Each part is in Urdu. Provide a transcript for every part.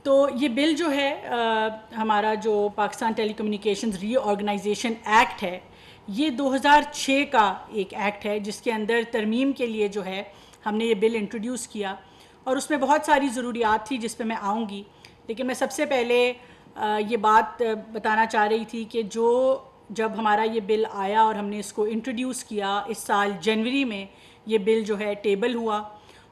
تو یہ بل جو ہے ہمارا جو پاکستان ٹیلی کمیونیکیشنز ری آرگنائزیشن ایکٹ ہے، یہ 2006 کا ایک ایکٹ ہے جس کے اندر ترمیم کے لیے جو ہے ہم نے یہ بل انٹروڈیوس کیا، اور اس میں بہت ساری ضروریات تھی جس پہ میں آؤں گی. لیکن میں سب سے پہلے یہ بات بتانا چاہ رہی تھی کہ جب ہمارا یہ بل آیا اور ہم نے اس کو انٹروڈیوس کیا اس سال جنوری میں، یہ بل جو ہے ٹیبل ہوا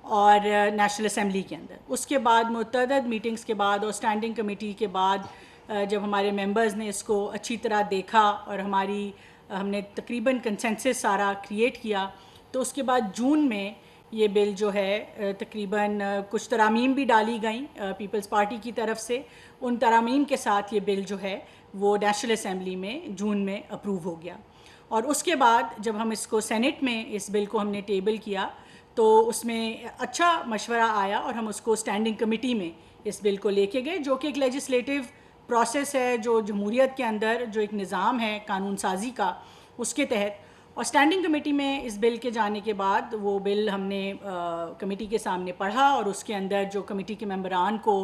اور نیشنل اسمبلی کے اندر. اس کے بعد متعدد میٹنگز کے بعد اور اسٹینڈنگ کمیٹی کے بعد جب ہمارے ممبرز نے اس کو اچھی طرح دیکھا اور ہم نے تقریباً کنسنسس سارا کریٹ کیا، تو اس کے بعد جون میں یہ بل جو ہے تقریباً کچھ ترامیم بھی ڈالی گئیں پیپلز پارٹی کی طرف سے. ان ترامیم کے ساتھ یہ بل جو ہے وہ نیشنل اسمبلی میں جون میں اپروو ہو گیا. اور اس کے بعد جب ہم اس کو سینٹ میں اس بل کو ہم نے ٹیبل کیا تو اس میں اچھا مشورہ آیا اور ہم اس کو اسٹینڈنگ کمیٹی میں اس بل کو لے کے گئے، جو کہ ایک لیجسلیٹو پروسیس ہے جو جمہوریت کے اندر جو ایک نظام ہے قانون سازی کا، اس کے تحت. اور اسٹینڈنگ کمیٹی میں اس بل کے جانے کے بعد وہ بل ہم نے کمیٹی کے سامنے پڑھا، اور اس کے اندر جو کمیٹی کے ممبران کو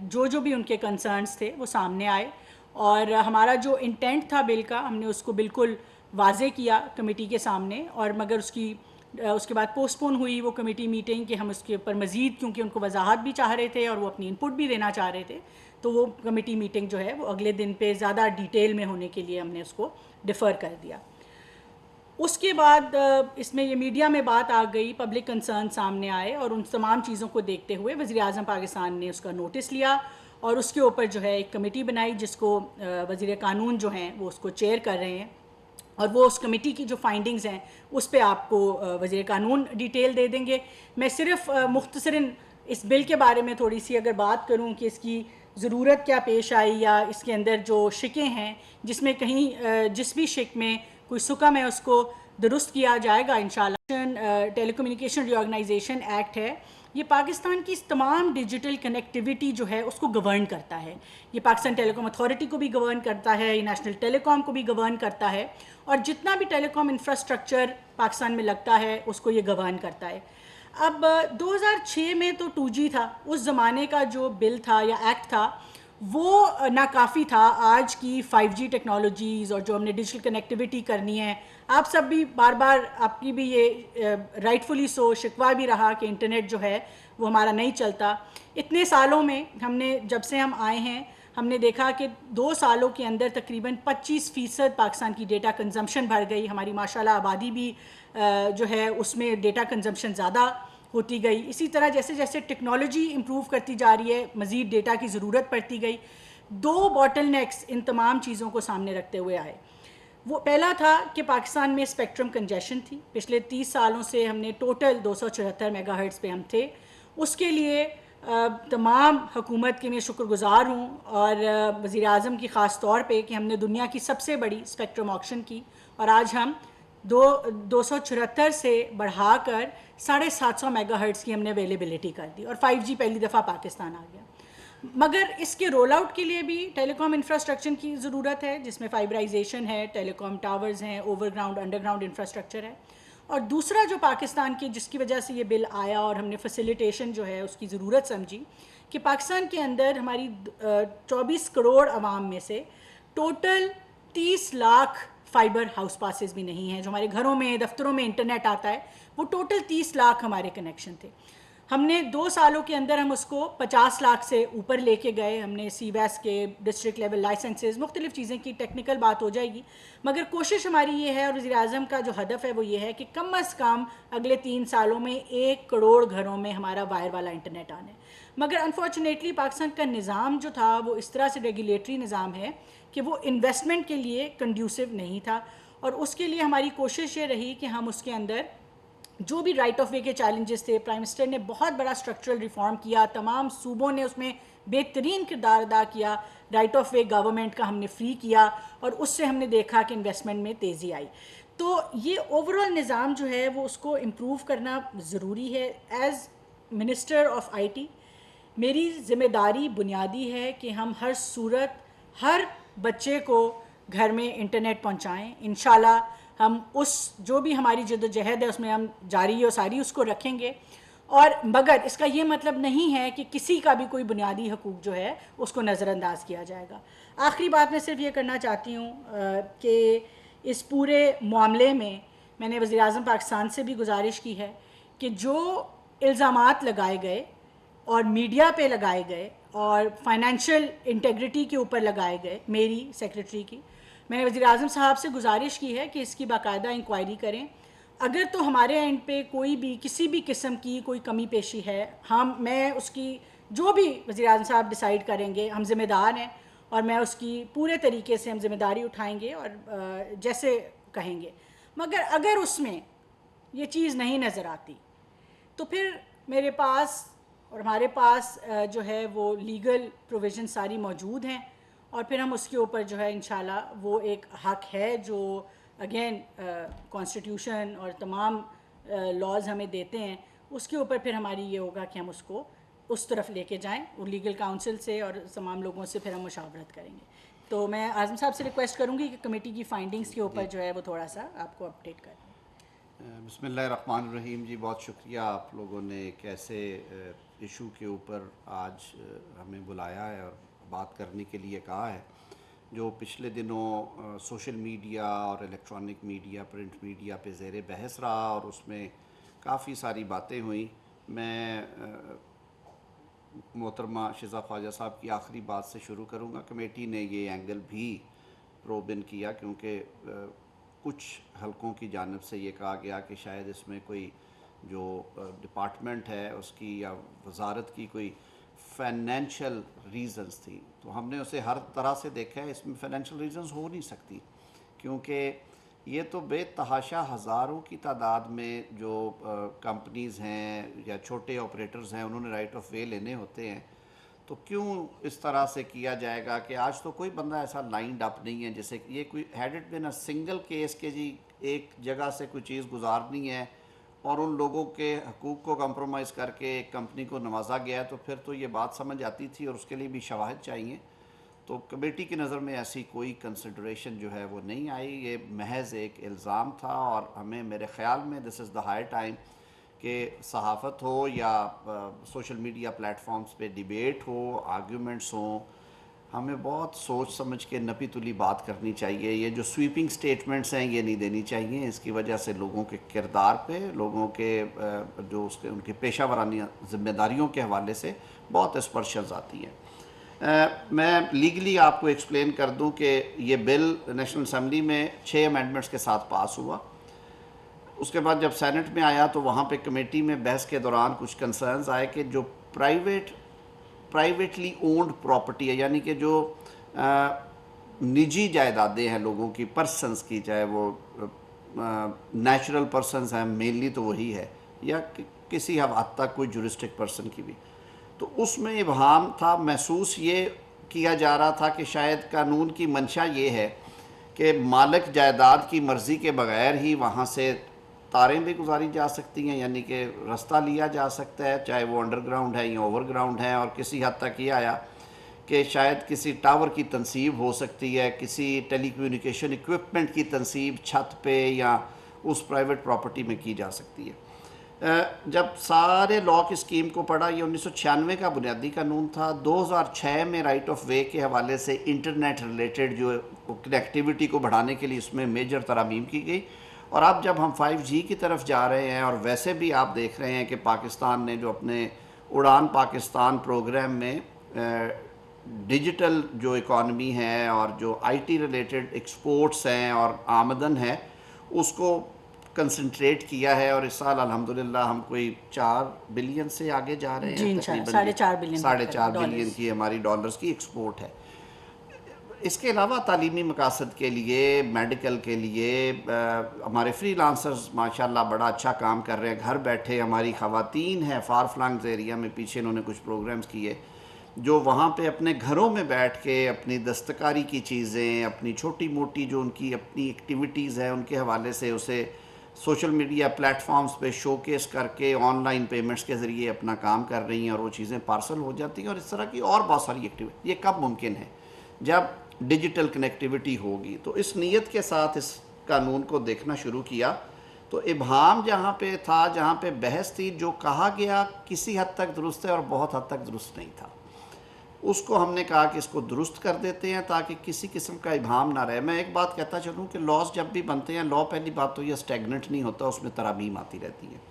جو بھی ان کے کنسرنس تھے وہ سامنے آئے، اور ہمارا جو انٹینٹ تھا بل کا ہم نے اس کو بالکل واضح کیا کمیٹی کے سامنے. اور مگر اس کے بعد پوسٹ پون ہوئی وہ کمیٹی میٹنگ کہ ہم اس کے اوپر مزید، کیونکہ ان کو وضاحت بھی چاہ رہے تھے اور وہ اپنی انپٹ بھی دینا چاہ رہے تھے، تو وہ کمیٹی میٹنگ جو ہے وہ اگلے دن پہ زیادہ ڈیٹیل میں ہونے کے لیے ہم نے اس کو ڈیفر کر دیا. اس کے بعد اس میں یہ میڈیا میں بات آ گئی، پبلک کنسرن سامنے آئے، اور ان تمام چیزوں کو دیکھتے ہوئے وزیر اعظم پاکستان نے اس کا نوٹس لیا اور اس کے اوپر جو ہے ایک کمیٹی بنائی جس کو وزیر قانون جو ہیں وہ اس کو چیئر کر رہے ہیں، اور وہ اس کمیٹی کی جو فائنڈنگز ہیں اس پہ آپ کو وزیر قانون ڈیٹیل دے دیں گے. میں صرف مختصراً اس بل کے بارے میں تھوڑی سی اگر بات کروں کہ اس کی ضرورت کیا پیش آئی، یا اس کے اندر جو شکیں ہیں جس میں کہیں جس بھی شک میں کوئی سکم ہے اس کو درست کیا جائے گا انشاءاللہ. ٹیلی کمیونیکیشن ری آرگنائزیشن ایکٹ ہے، یہ پاکستان کی تمام ڈیجیٹل کنیکٹیویٹی جو ہے اس کو گورن کرتا ہے. یہ پاکستان ٹیلی کام اتھارٹی کو بھی گورن کرتا ہے، یہ نیشنل ٹیلی کام کو بھی گورن کرتا ہے، اور جتنا بھی ٹیلی کام انفراسٹرکچر پاکستان میں لگتا ہے اس کو یہ گورن کرتا ہے. اب 2006 میں تو 2G تھا، اس زمانے کا جو بل تھا یا ایکٹ تھا وہ ناکافی تھا. آج کی 5G ٹیکنالوجیز اور جو ہم نے ڈیجیٹل کنیکٹیویٹی کرنی ہے، آپ سب بھی بار بار آپ کی بھی یہ رائٹفلی سو شکوہ بھی رہا کہ انٹرنیٹ جو ہے وہ ہمارا نہیں چلتا. اتنے سالوں میں ہم نے جب سے ہم آئے ہیں ہم نے دیکھا کہ 2 سالوں کے اندر تقریباً 25% پاکستان کی ڈیٹا کنزمپشن بڑھ گئی. ہماری ماشاءاللہ آبادی بھی جو ہے اس میں ڈیٹا کنزمپشن زیادہ ہوتی گئی. اسی طرح جیسے جیسے ٹیکنالوجی امپروو کرتی جا رہی ہے مزید ڈیٹا کی ضرورت پڑتی گئی. 2 باٹل نیکس ان تمام چیزوں کو سامنے رکھتے ہوئے آئے. وہ پہلا تھا کہ پاکستان میں اسپیکٹرم کنجیشن تھی. پچھلے 30 سالوں سے ہم نے ٹوٹل 274 میگا ہرٹز پہ ہم تھے. اس کے لیے تمام حکومت کے میں شکر گزار ہوں، اور وزیر اعظم کی خاص طور پہ کہ ہم نے دنیا کی سب سے بڑی اسپیکٹرم آکشن کی، اور آج ہم 274 سے بڑھا کر 750 میگا ہرٹز کی ہم نے اویلیبلٹی کر دی، اور 5G پہلی دفعہ پاکستان آ گیا. مگر اس کے رول آؤٹ کے لیے بھی ٹیلی کام انفراسٹرکچر کی ضرورت ہے، جس میں فائبرائزیشن ہے، ٹیلی کام ٹاورز ہیں، over ground under ground infrastructure ہے. اور دوسرا جو پاکستان کی جس کی وجہ سے یہ بل آیا اور ہم نے فیسیلیٹیشن جو ہے اس کی ضرورت سمجھی، کہ پاکستان کے اندر ہماری 24 کروڑ عوام میں سے total 30 lakh fibre house passes بھی نہیں ہیں. جو ہمارے گھروں میں دفتروں میں انٹرنیٹ آتا ہے وہ ٹوٹل 30 لاکھ ہمارے کنیکشن تھے. ہم نے 2 سالوں کے اندر ہم اس کو 50 لاکھ سے اوپر لے کے گئے. ہم نے سی ویس کے ڈسٹرکٹ لیول لائسنسز، مختلف چیزیں کی، ٹیکنیکل بات ہو جائے گی، مگر کوشش ہماری یہ ہے اور وزیر اعظم کا جو ہدف ہے وہ یہ ہے کہ کم از کم اگلے 3 سالوں میں 1 کروڑ گھروں میں ہمارا وائر والا انٹرنیٹ آنا ہے. مگر انفارچونیٹلی پاکستان کا نظام جو تھا وہ اس طرح سے ریگولیٹری نظام ہے کہ وہ انویسٹمنٹ کے لیے کنڈیوسو نہیں تھا، اور اس کے لیے ہماری کوشش یہ رہی کہ ہم اس کے اندر جو بھی رائٹ آف وے کے چیلنجز تھے، پرائم منسٹر نے بہت بڑا اسٹرکچرل ریفارم کیا، تمام صوبوں نے اس میں بہترین کردار ادا کیا. رائٹ آف وے گورنمنٹ کا ہم نے فری کیا، اور اس سے ہم نے دیکھا کہ انویسٹمنٹ میں تیزی آئی. تو یہ اوورآل نظام جو ہے وہ اس کو امپروو کرنا ضروری ہے. As minister of I T میری ذمہ داری بنیادی ہے کہ ہم ہر صورت ہر بچے کو گھر میں انٹرنیٹ پہنچائیں. انشاءاللہ ہم اس جو بھی ہماری جد و جہد ہے اس میں ہم جاری و ساری اس کو رکھیں گے. اور مگر اس کا یہ مطلب نہیں ہے کہ کسی کا بھی کوئی بنیادی حقوق جو ہے اس کو نظر انداز کیا جائے گا. آخری بات میں صرف یہ کرنا چاہتی ہوں کہ اس پورے معاملے میں نے وزیر اعظم پاکستان سے بھی گزارش کی ہے کہ جو الزامات لگائے گئے اور میڈیا پہ لگائے گئے اور فائنینشیل انٹیگریٹی کے اوپر لگائے گئے میری سیکریٹری کی، میں نے وزیر اعظم صاحب سے گزارش کی ہے کہ اس کی باقاعدہ انکوائری کریں. اگر تو ہمارے اینڈ پہ کوئی بھی کسی بھی قسم کی کوئی کمی پیشی ہے، میں اس کی جو بھی وزیر اعظم صاحب ڈیسائیڈ کریں گے، ہم ذمہ دار ہیں اور میں اس کی پورے طریقے سے ہم ذمہ داری اٹھائیں گے اور جیسے کہیں گے. مگر اگر اس میں یہ چیز نہیں نظر آتی تو پھر میرے پاس اور ہمارے پاس جو ہے وہ لیگل پروویژن ساری موجود ہیں، اور پھر ہم اس کے اوپر جو ہے انشاءاللہ وہ ایک حق ہے جو اگین کانسٹیٹیوشن اور تمام لاز ہمیں دیتے ہیں، اس کے اوپر پھر ہماری یہ ہوگا کہ ہم اس کو اس طرف لے کے جائیں اور لیگل کاؤنسل سے اور تمام لوگوں سے پھر ہم مشاورت کریں گے. تو میں اعظم صاحب سے ریکویسٹ کروں گی کہ کمیٹی کی فائنڈنگز کے اوپر جو ہے وہ تھوڑا سا آپ کو اپڈیٹ کریں. بسم اللہ الرحمن الرحیم. جی بہت شکریہ، آپ لوگوں نے ایک ایسے ایشو کے اوپر آج ہمیں بلایا ہے اور بات کرنے کے لیے کہا ہے جو پچھلے دنوں سوشل میڈیا اور الیکٹرانک میڈیا، پرنٹ میڈیا پہ زیر بحث رہا اور اس میں کافی ساری باتیں ہوئیں. میں محترمہ شزا خواجہ صاحب کی آخری بات سے شروع کروں گا. کمیٹی نے یہ اینگل بھی پروبن کیا کیونکہ کچھ حلقوں کی جانب سے یہ کہا گیا کہ شاید اس میں کوئی جو ڈپارٹمنٹ ہے اس کی یا وزارت کی کوئی فائنینشیل ریزنز تھی، تو ہم نے اسے ہر طرح سے دیکھا ہے. اس میں فائنینشیل ریزنز ہو نہیں سکتی کیونکہ یہ تو بے تحاشا ہزاروں کی تعداد میں جو کمپنیز ہیں یا چھوٹے آپریٹرز ہیں انہوں نے رائٹ آف وے لینے ہوتے ہیں. تو کیوں اس طرح سے کیا جائے گا کہ آج تو کوئی بندہ ایسا لائنڈ اپ نہیں ہے جیسے کہ یہ کوئی ہیڈڈ بن اے سنگل کیس کے جی ایک جگہ سے کوئی چیز گزارنی ہے اور ان لوگوں کے حقوق کو کمپرومائز کر کے ایک کمپنی کو نوازا گیا ہے، تو پھر تو یہ بات سمجھ آتی تھی اور اس کے لیے بھی شواہد چاہیے. تو کمیٹی کی نظر میں ایسی کوئی کنسیڈریشن جو ہے وہ نہیں آئی. یہ محض ایک الزام تھا اور ہمیں میرے خیال میں دس از دا ہائی ٹائم کہ صحافت ہو یا سوشل میڈیا پلیٹ فارمز پہ ڈیبیٹ ہو، آرگیومنٹس ہوں، ہمیں بہت سوچ سمجھ کے نپی تلی بات کرنی چاہیے. یہ جو سویپنگ سٹیٹمنٹس ہیں یہ نہیں دینی چاہیے. اس کی وجہ سے لوگوں کے کردار پہ، لوگوں کے جو ان کی پیشہ ورانہ ذمہ داریوں کے حوالے سے بہت اسپرشنز آتی ہیں. میں لیگلی آپ کو ایکسپلین کر دوں کہ یہ بل نیشنل اسمبلی میں 6 امینڈمنٹس کے ساتھ پاس ہوا. اس کے بعد جب سینٹ میں آیا تو وہاں پہ کمیٹی میں بحث کے دوران کچھ کنسرنز آئے کہ جو پرائیویٹلی اونڈ پراپرٹی ہے، یعنی کہ جو نجی جائیدادیں ہیں لوگوں کی، پرسنز کی، چاہے وہ نیچرل پرسنز ہیں مینلی تو وہی ہے، یا کسی حد تک کوئی جورسٹک پرسن کی بھی، تو اس میں ابہام تھا. محسوس یہ کیا جا رہا تھا کہ شاید قانون کی منشا یہ ہے کہ مالک جائیداد کی مرضی کے بغیر ہی وہاں سے تاریں بھی گزاری جا سکتی ہیں، یعنی کہ رستہ لیا جا سکتا ہے، چاہے وہ انڈر گراؤنڈ ہے یا اوور گراؤنڈ ہے. اور کسی حد تک یہ آیا کہ شاید کسی ٹاور کی تنصیب ہو سکتی ہے، کسی ٹیلی کمیونیکیشن اکوپمنٹ کی تنصیب چھت پہ یا اس پرائیویٹ پراپرٹی میں کی جا سکتی ہے. جب سارے لاء کی اسکیم کو پڑھا، یہ 1996 کا بنیادی قانون تھا. 2006 میں رائٹ آف وے کے حوالے سے انٹرنیٹ ریلیٹڈ جو کنیکٹیوٹی کو بڑھانے کے لیے اس میں میجر ترامیم کی گئی. اور اب جب ہم 5G کی طرف جا رہے ہیں، اور ویسے بھی آپ دیکھ رہے ہیں کہ پاکستان نے جو اپنے اڑان پاکستان پروگرام میں ڈیجیٹل جو اکانومی ہے اور جو IT ریلیٹڈ ایکسپورٹس ہیں اور آمدن ہے اس کو کنسنٹریٹ کیا ہے، اور اس سال الحمدللہ ہم کوئی 4 بلین سے آگے جا رہے ہیں، تقریباً 4.5 بلین کی ہماری ڈالرز کی ایکسپورٹ ہے. اس کے علاوہ تعلیمی مقاصد کے لیے، میڈیکل کے لیے ہمارے فری لانسرز ماشاءاللہ بڑا اچھا کام کر رہے ہیں. گھر بیٹھے ہماری خواتین ہیں فار فلنگز ایریا میں، پیچھے انہوں نے کچھ پروگرامز کیے جو وہاں پہ اپنے گھروں میں بیٹھ کے اپنی دستکاری کی چیزیں، اپنی چھوٹی موٹی جو ان کی اپنی ایکٹیویٹیز ہیں ان کے حوالے سے اسے سوشل میڈیا پلیٹ فارمز پہ شو کیس کر کے آن لائن پیمنٹس کے ذریعے اپنا کام کر رہی ہیں اور وہ چیزیں پارسل ہو جاتی ہیں. اور اس طرح کی اور بہت ساری ایکٹیویٹی. یہ کب ممکن ہے؟ جب ڈیجیٹل کنیکٹیوٹی ہوگی. تو اس نیت کے ساتھ اس قانون کو دیکھنا شروع کیا تو ابہام جہاں پہ تھا، جہاں پہ بحث تھی، جو کہا گیا کسی حد تک درست ہے اور بہت حد تک درست نہیں تھا، اس کو ہم نے کہا کہ اس کو درست کر دیتے ہیں تاکہ کسی قسم کا ابہام نہ رہے۔ میں ایک بات کہتا چلوں کہ لاز جب بھی بنتے ہیں، لا پہلی بات تو یہ اسٹیگننٹ نہیں ہوتا، اس میں ترامیم آتی رہتی ہے۔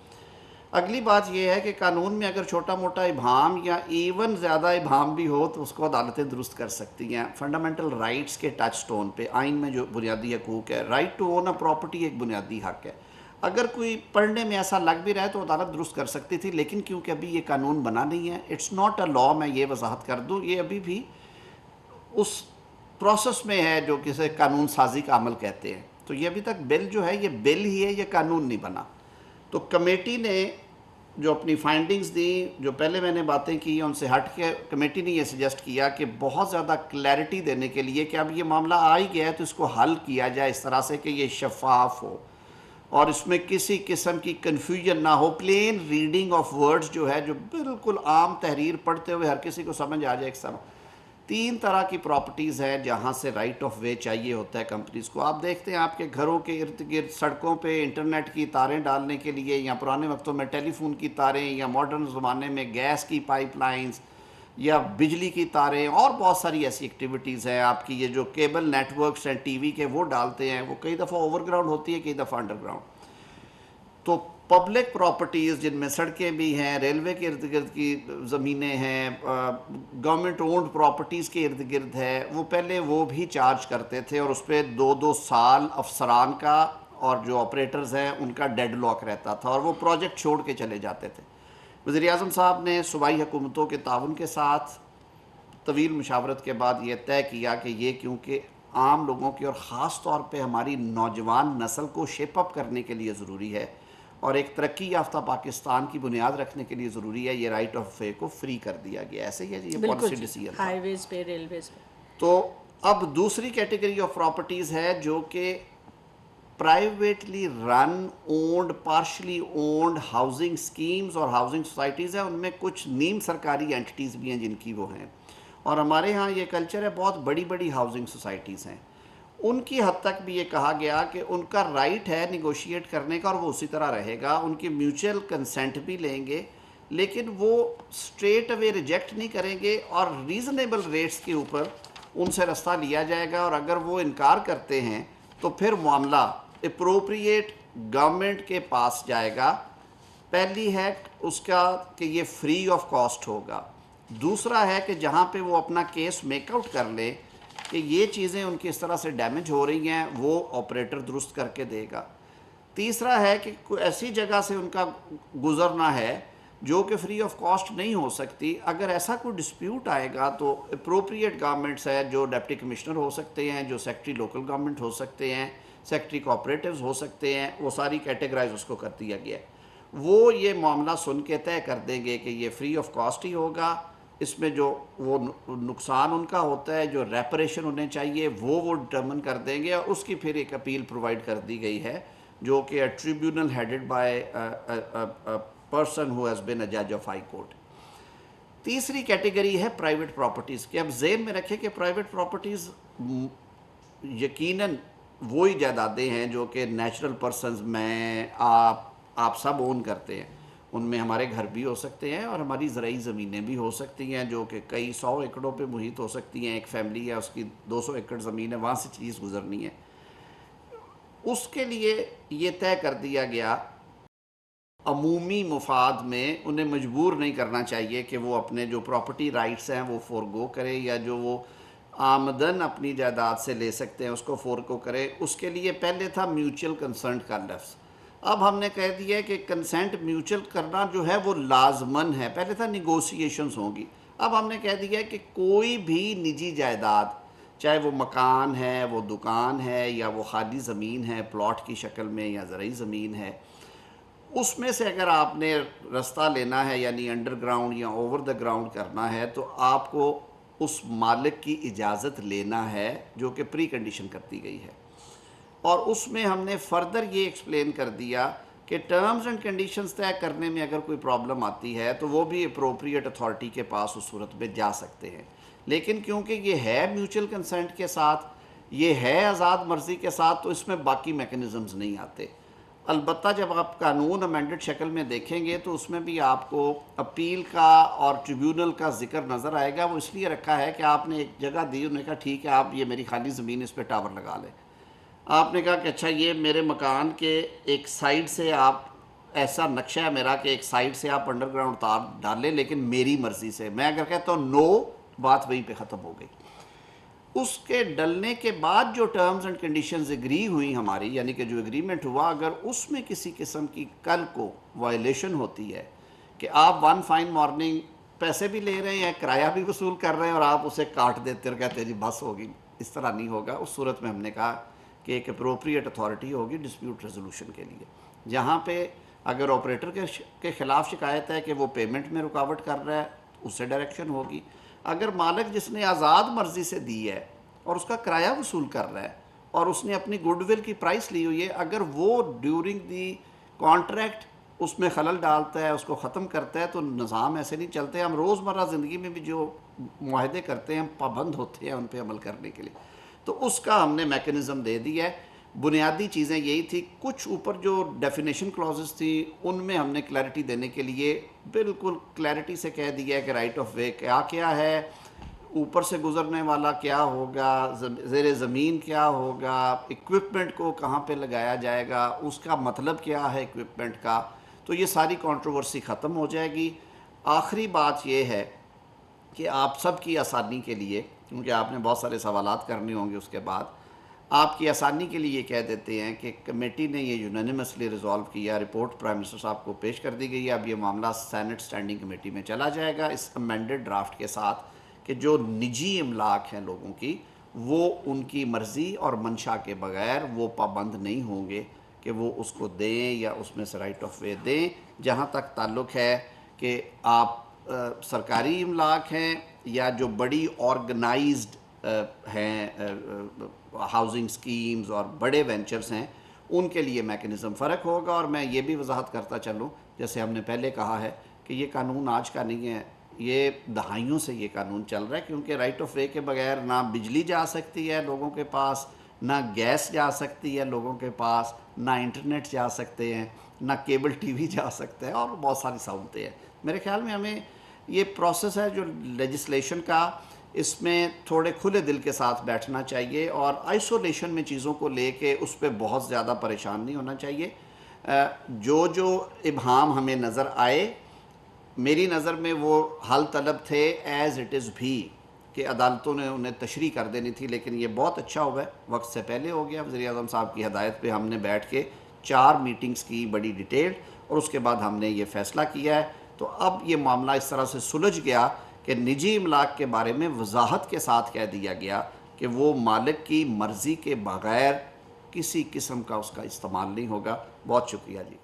اگلی بات یہ ہے کہ قانون میں اگر چھوٹا موٹا ابہام یا ایون زیادہ ابہام بھی ہو تو اس کو عدالتیں درست کر سکتی ہیں، فنڈامنٹل رائٹس کے ٹچ سٹون پہ۔ آئین میں جو بنیادی حقوق ہے، right to own a property ایک بنیادی حق ہے، اگر کوئی پڑھنے میں ایسا لگ بھی رہا ہے تو عدالت درست کر سکتی تھی، لیکن کیونکہ ابھی یہ قانون بنا نہیں ہے، اٹس ناٹ اے لا، میں یہ وضاحت کر دوں، یہ ابھی بھی اس پروسیس میں ہے جو کسے قانون سازی کا عمل کہتے ہیں۔ تو یہ ابھی تک بل جو ہے یہ بل ہی ہے، یہ قانون نہیں بنا۔ تو کمیٹی نے جو اپنی فائنڈنگز دی، جو پہلے میں نے باتیں کی ان سے ہٹ کے کمیٹی نے یہ سجیسٹ کیا کہ بہت زیادہ کلیئرٹی دینے کے لیے کہ اب یہ معاملہ آ ہی گیا ہے تو اس کو حل کیا جائے اس طرح سے کہ یہ شفاف ہو اور اس میں کسی قسم کی کنفیوژن نہ ہو، پلین ریڈنگ آف ورڈز جو ہے، جو بالکل عام تحریر پڑھتے ہوئے ہر کسی کو سمجھ آ جائے ایک سمجھ۔ 3 طرح کی پراپرٹیز ہیں جہاں سے رائٹ آف وے چاہیے ہوتا ہے کمپنیز کو۔ آپ دیکھتے ہیں آپ کے گھروں کے ارد گرد سڑکوں پہ انٹرنیٹ کی تاریں ڈالنے کے لیے، یا پرانے وقتوں میں ٹیلی فون کی تاریں، یا ماڈرن زمانے میں گیس کی پائپ لائنز یا بجلی کی تاریں، اور بہت ساری ایسی ایکٹیویٹیز ہیں۔ آپ کی یہ جو کیبل نیٹ ورکس ہیں ٹی وی کے وہ ڈالتے ہیں، وہ کئی دفعہ اوور گراؤنڈ ہوتی ہے، کئی دفعہ انڈر گراؤنڈ۔ تو پبلک پراپرٹیز جن میں سڑکیں بھی ہیں، ریلوے کے ارد گرد کی زمینیں ہیں، گورنمنٹ اونڈ پراپرٹیز کے ارد گرد ہے، وہ پہلے وہ بھی چارج کرتے تھے اور اس پہ 2 سال افسران کا اور جو آپریٹرز ہیں ان کا ڈیڈ لاک رہتا تھا اور وہ پروجیکٹ چھوڑ کے چلے جاتے تھے۔ وزیر اعظم صاحب نے صوبائی حکومتوں کے تعاون کے ساتھ طویل مشاورت کے بعد یہ طے کیا کہ یہ کیونکہ عام لوگوں کی اور خاص طور پہ ہماری نوجوان نسل کو شیپ اپ کرنے کے لیے ضروری ہے اور ایک ترقی یافتہ پاکستان کی بنیاد رکھنے کے لیے ضروری ہے، یہ رائٹ آف وے کو فری کر دیا گیا۔ ایسے ہی ہے جی، یہ پالیسی ڈیسیژن تھا۔ ہائی ویز پہ، ریلویز پہ۔ تو اب دوسری کیٹیگری آف پراپرٹیز ہے جو کہ privately run owned, partially owned housing schemes اور ہاؤسنگ سوسائٹیز ہیں، ان میں کچھ نیم سرکاری اینٹیز بھی ہیں جن کی وہ ہیں، اور ہمارے ہاں یہ کلچر ہے، بہت بڑی بڑی ہاؤسنگ سوسائٹیز ہیں، ان کی حد تک بھی یہ کہا گیا کہ ان کا رائٹ ہے نیگوشیٹ کرنے کا اور وہ اسی طرح رہے گا، ان کی میوچل کنسنٹ بھی لیں گے، لیکن وہ اسٹریٹ اوے ریجیکٹ نہیں کریں گے اور ریزنیبل ریٹس کے اوپر ان سے رستہ لیا جائے گا، اور اگر وہ انکار کرتے ہیں تو پھر معاملہ اپروپریٹ گورنمنٹ کے پاس جائے گا۔ پہلی ہے اس کا کہ یہ فری آف کاسٹ ہوگا، دوسرا ہے کہ جہاں پہ وہ اپنا کیس میک آؤٹ کر لیں کہ یہ چیزیں ان کی اس طرح سے ڈیمیج ہو رہی ہیں، وہ آپریٹر درست کر کے دے گا، تیسرا ہے کہ کوئی ایسی جگہ سے ان کا گزرنا ہے جو کہ فری آف کاسٹ نہیں ہو سکتی۔ اگر ایسا کوئی ڈسپیوٹ آئے گا تو اپروپریٹ گورنمنٹس ہے، جو ڈپٹی کمشنر ہو سکتے ہیں، جو سیکٹری لوکل گورنمنٹ ہو سکتے ہیں، سیکٹری کوآپریٹیوز ہو سکتے ہیں، وہ ساری کیٹیگرائز اس کو کر دیا گیا ہے، وہ یہ معاملہ سن کے طے کر دیں گے کہ یہ فری آف کاسٹ ہی ہوگا، اس میں جو وہ نقصان ان کا ہوتا ہے، جو ریپریشن انہیں چاہیے وہ ڈٹرمن کر دیں گے، اور اس کی پھر ایک اپیل پرووائڈ کر دی گئی ہے جو کہ tribunal headed by person who has been a جج آف ہائی کورٹ۔ تیسری کیٹیگری ہے پرائیویٹ پراپرٹیز کی۔ اب ذہن میں رکھیں کہ پرائیویٹ پراپرٹیز یقیناً وہی جائیدادیں ہیں جو کہ نیچرل پرسنز، میں، آپ سب اون کرتے ہیں، ان میں ہمارے گھر بھی ہو سکتے ہیں اور ہماری زرعی زمینیں بھی ہو سکتی ہیں جو کہ کئی 100 ایکڑوں پہ محیط ہو سکتی ہیں۔ ایک فیملی ہے، اس کی 200 ایکڑ زمین ہے، وہاں سے چیز گزرنی ہے، اس کے لیے یہ طے کر دیا گیا عمومی مفاد میں انہیں مجبور نہیں کرنا چاہیے کہ وہ اپنے جو پراپرٹی رائٹس ہیں وہ فورگو کرے، یا جو وہ آمدن اپنی جائیداد سے لے سکتے ہیں اس کو فورگو کرے۔ اس کے لیے پہلے تھا میوچل کنسنٹ کا لفظ، اب ہم نے کہہ دیا ہے کہ کنسنٹ میوچل کرنا جو ہے وہ لازمن ہے، پہلے تھا نیگوسیشنز ہوں گی، اب ہم نے کہہ دیا ہے کہ کوئی بھی نجی جائیداد، چاہے وہ مکان ہے، وہ دکان ہے، یا وہ خالی زمین ہے پلاٹ کی شکل میں یا زرعی زمین ہے، اس میں سے اگر آپ نے رستہ لینا ہے یعنی انڈر گراؤنڈ یا اوور دا گراؤنڈ کرنا ہے تو آپ کو اس مالک کی اجازت لینا ہے جو کہ پری کنڈیشن کر دی گئی ہے، اور اس میں ہم نے فردر یہ ایکسپلین کر دیا کہ ٹرمز اینڈ کنڈیشنز طے کرنے میں اگر کوئی پرابلم آتی ہے تو وہ بھی اپروپریٹ اتھارٹی کے پاس اس صورت میں جا سکتے ہیں، لیکن کیونکہ یہ ہے میوچل کنسنٹ کے ساتھ، یہ ہے آزاد مرضی کے ساتھ، تو اس میں باقی میکنزمز نہیں آتے۔ البتہ جب آپ قانون امینڈڈ شکل میں دیکھیں گے تو اس میں بھی آپ کو اپیل کا اور ٹریبیونل کا ذکر نظر آئے گا. وہ اس لیے رکھا ہے کہ آپ نے ایک جگہ دی, انہوں نے کہا ٹھیک ہے آپ یہ میری خالی زمین اس پہ ٹاور لگا لیں. آپ نے کہا کہ اچھا یہ میرے مکان کے ایک سائڈ سے آپ, ایسا نقشہ ہے میرا کہ ایک سائڈ سے آپ انڈر گراؤنڈ تار ڈالیں لیکن میری مرضی سے. میں اگر کہتا ہوں نو, بات وہیں پہ ختم ہو گئی. اس کے ڈلنے کے بعد جو ٹرمز اینڈ کنڈیشنز اگری ہوئی ہماری, یعنی کہ جو اگریمنٹ ہوا, اگر اس میں کسی قسم کی کل کو وائلیشن ہوتی ہے کہ آپ ون فائن مارننگ پیسے بھی لے رہے ہیں, کرایہ بھی وصول کر رہے ہیں اور آپ اسے کاٹ دیتے اور کہتے ہیں جی بس ہوگی, اس طرح نہیں ہوگا. اس صورت میں ہم نے کہا کہ ایک اپروپریٹ اتھارٹی ہوگی ڈسپیوٹ ریزولوشن کے لیے, جہاں پہ اگر آپریٹر کے خلاف شکایت ہے کہ وہ پیمنٹ میں رکاوٹ کر رہا ہے, اس سے ڈائریکشن ہوگی. اگر مالک جس نے آزاد مرضی سے دی ہے اور اس کا کرایہ وصول کر رہا ہے اور اس نے اپنی گڈ ول کی پرائس لی ہوئی ہے, اگر وہ ڈیورنگ دی کانٹریکٹ اس میں خلل ڈالتا ہے, اس کو ختم کرتا ہے, تو نظام ایسے نہیں چلتے. ہم روزمرہ زندگی میں بھی جو معاہدے کرتے ہیں ہم پابند ہوتے ہیں ان پہ عمل کرنے کے لیے, تو اس کا ہم نے میکنزم دے دیا ہے. بنیادی چیزیں یہی تھی. کچھ اوپر جو ڈیفینیشن کلازز تھی ان میں ہم نے کلیئرٹی دینے کے لیے بالکل کلیئرٹی سے کہہ دیا ہے کہ رائٹ آف وے کیا کیا ہے, اوپر سے گزرنے والا کیا ہوگا, زیر زمین کیا ہوگا, اکوپمنٹ کو کہاں پہ لگایا جائے گا, اس کا مطلب کیا ہے اکوپمنٹ کا. تو یہ ساری کنٹروورسی ختم ہو جائے گی. آخری بات یہ ہے کہ آپ سب کی آسانی کے لیے, کیونکہ آپ نے بہت سارے سوالات کرنے ہوں گے اس کے بعد, آپ کی آسانی کے لیے یہ کہہ دیتے ہیں کہ کمیٹی نے یہ یونانیمسلی ریزالو کیا, رپورٹ پرائم منسٹر صاحب کو پیش کر دی گئی ہے. اب یہ معاملہ سینٹ اسٹینڈنگ کمیٹی میں چلا جائے گا اس امینڈڈ ڈرافٹ کے ساتھ کہ جو نجی املاک ہیں لوگوں کی, وہ ان کی مرضی اور منشا کے بغیر وہ پابند نہیں ہوں گے کہ وہ اس کو دیں یا اس میں سے رائٹ آف وے دیں. جہاں تک تعلق ہے کہ آپ سرکاری املاک ہیں یا جو بڑی آرگنائزڈ ہیں ہاؤزنگ سکیمز اور بڑے وینچرز ہیں, ان کے لیے میکنزم فرق ہوگا. اور میں یہ بھی وضاحت کرتا چلوں, جیسے ہم نے پہلے کہا ہے کہ یہ قانون آج کا نہیں ہے, یہ دہائیوں سے یہ قانون چل رہا ہے, کیونکہ رائٹ آف وے کے بغیر نہ بجلی جا سکتی ہے لوگوں کے پاس, نہ گیس جا سکتی ہے لوگوں کے پاس, نہ انٹرنیٹ جا سکتے ہیں, نہ کیبل ٹی وی جا سکتے ہیں, اور بہت ساری سہولتیں ہیں. میرے خیال میں ہمیں یہ پروسیس ہے جو لیجسلیشن کا, اس میں تھوڑے کھلے دل کے ساتھ بیٹھنا چاہیے اور آئسولیشن میں چیزوں کو لے کے اس پہ بہت زیادہ پریشان نہیں ہونا چاہیے. جو ابہام ہمیں نظر آئے, میری نظر میں وہ حل طلب تھے ایز اٹ از بھی, کہ عدالتوں نے انہیں تشریح کر دینی تھی, لیکن یہ بہت اچھا ہوا ہے, وقت سے پہلے ہو گیا. وزیر اعظم صاحب کی ہدایت پہ ہم نے بیٹھ کے 4 میٹنگز کی بڑی ڈیٹیل, اور اس کے بعد ہم نے یہ فیصلہ کیا ہے. تو اب یہ معاملہ اس طرح سے سلجھ گیا کہ نجی املاک کے بارے میں وضاحت کے ساتھ کہہ دیا گیا کہ وہ مالک کی مرضی کے بغیر کسی قسم کا اس کا استعمال نہیں ہوگا. بہت شکریہ جی.